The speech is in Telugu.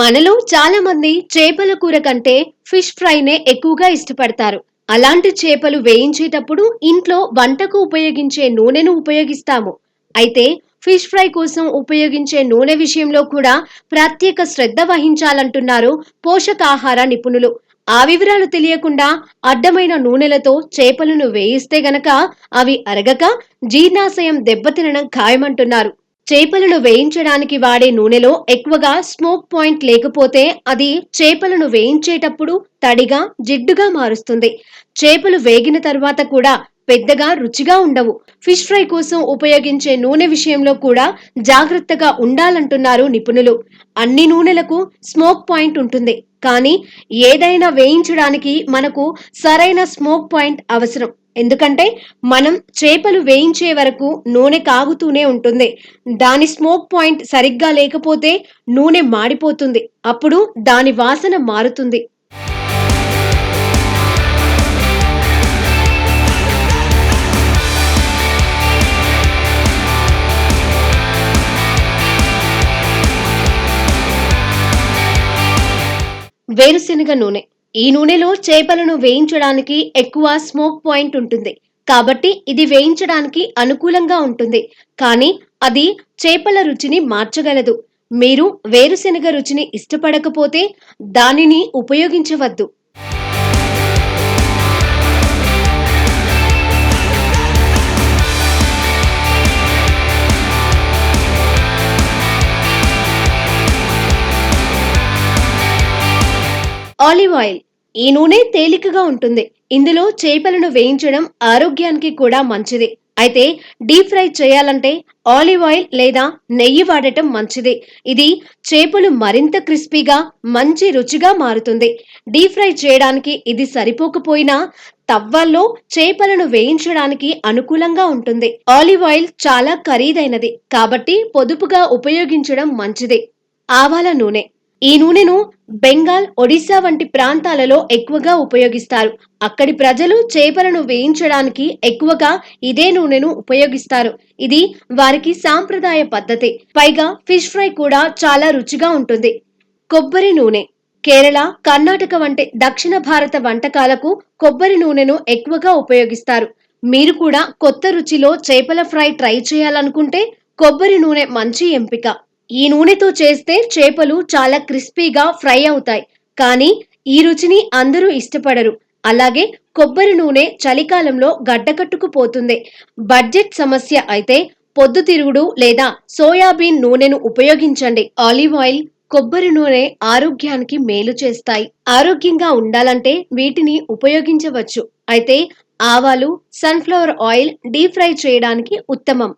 మనలో చాలా మంది చేపల కూర కంటే ఫిష్ ఫ్రైనే ఎక్కువగా ఇష్టపడతారు. అలాంటి చేపలు వేయించేటప్పుడు ఇంట్లో వంటకు ఉపయోగించే నూనెను ఉపయోగిస్తాము. అయితే ఫిష్ ఫ్రై కోసం ఉపయోగించే నూనె విషయంలో కూడా ప్రత్యేక శ్రద్ధ వహించాలంటున్నారు పోషకాహార నిపుణులు. ఆ వివరాలు తెలియకుండా అడ్డమైన నూనెలతో చేపలను వేయిస్తే గనక అవి అరగక జీర్ణాశయం దెబ్బతినడం ఖాయమంటున్నారు. చేపలను వేయించడానికి వాడే నూనెలో ఎక్కువగా స్మోక్ పాయింట్ లేకపోతే అది చేపలను వేయించేటప్పుడు తడిగా, జిడ్డుగా మారుస్తుంది. చేపలు వేగిన తర్వాత కూడా పెద్దగా రుచిగా ఉండవు. ఫిష్ ఫ్రై కోసం ఉపయోగించే నూనె విషయంలో కూడా జాగ్రత్తగా ఉండాలంటున్నారు నిపుణులు. అన్ని నూనెలకు స్మోక్ పాయింట్ ఉంటుంది. కానీ ఏదైనా వేయించడానికి మనకు సరైన స్మోక్ పాయింట్ అవసరం. ఎందుకంటే మనం చేపలు వేయించే వరకు నూనె కాగుతూనే ఉంటుంది. దాని స్మోక్ పాయింట్ సరిగ్గా లేకపోతే నూనె మాడిపోతుంది. అప్పుడు దాని వాసన మారుతుంది. వేరుశెనగ నూనె. ఈ నూనెలో చేపలను వేయించడానికి ఎక్కువ స్మోక్ పాయింట్ ఉంటుంది. కాబట్టి ఇది వేయించడానికి అనుకూలంగా ఉంటుంది. కానీ అది చేపల రుచిని మార్చగలదు. మీరు వేరుశెనగ రుచిని ఇష్టపడకపోతే దానిని ఉపయోగించవద్దు. Olive oil. ఈ నూనె తేలికగా ఉంటుంది. ఇందులో చేపలను వేయించడం ఆరోగ్యానికి కూడా మంచిది. అయితే డీప్ ఫ్రై చేయాలంటే ఆలివ్ ఆయిల్ లేదా నెయ్యి వాడటం మంచిది. ఇది చేపలు మరింత క్రిస్పీగా, మంచి రుచిగా మారుతుంది. డీప్ ఫ్రై చేయడానికి ఇది సరిపోకపోయినా తవ్వాల్లో చేపలను వేయించడానికి అనుకూలంగా ఉంటుంది. ఆలివ్ ఆయిల్ చాలా ఖరీదైనది కాబట్టి పొదుపుగా ఉపయోగించడం మంచిది. ఆవాల నూనె. ఈ నూనెను బెంగాల్, ఒడిశా వంటి ప్రాంతాలలో ఎక్కువగా ఉపయోగిస్తారు. అక్కడి ప్రజలు చేపలను వేయించడానికి ఎక్కువగా ఇదే నూనెను ఉపయోగిస్తారు. ఇది వారికి సాంప్రదాయ పద్ధతి. పైగా ఫిష్ ఫ్రై కూడా చాలా రుచిగా ఉంటుంది. కొబ్బరి నూనె. కేరళ, కర్ణాటక వంటి దక్షిణ భారత వంటకాలకు కొబ్బరి నూనెను ఎక్కువగా ఉపయోగిస్తారు. మీరు కూడా కొత్త రుచిలో చేపల ఫ్రై ట్రై చేయాలనుకుంటే కొబ్బరి నూనె మంచి ఎంపిక. ఈ నూనెతో చేస్తే చేపలు చాలా క్రిస్పీగా ఫ్రై అవుతాయి. కానీ ఈ రుచిని అందరూ ఇష్టపడరు. అలాగే కొబ్బరి నూనె చలికాలంలో గడ్డకట్టుకుపోతుంది. బడ్జెట్ సమస్య అయితే పొద్దుతిరుగుడు లేదా సోయాబీన్ నూనెను ఉపయోగించండి. ఆలివ్ ఆయిల్, కొబ్బరి నూనె ఆరోగ్యానికి మేలు చేస్తాయి. ఆరోగ్యంగా ఉండాలంటే వీటిని ఉపయోగించవచ్చు. అయితే ఆవాలు, సన్ఫ్లవర్ ఆయిల్ డీప్ ఫ్రై చేయడానికి ఉత్తమం.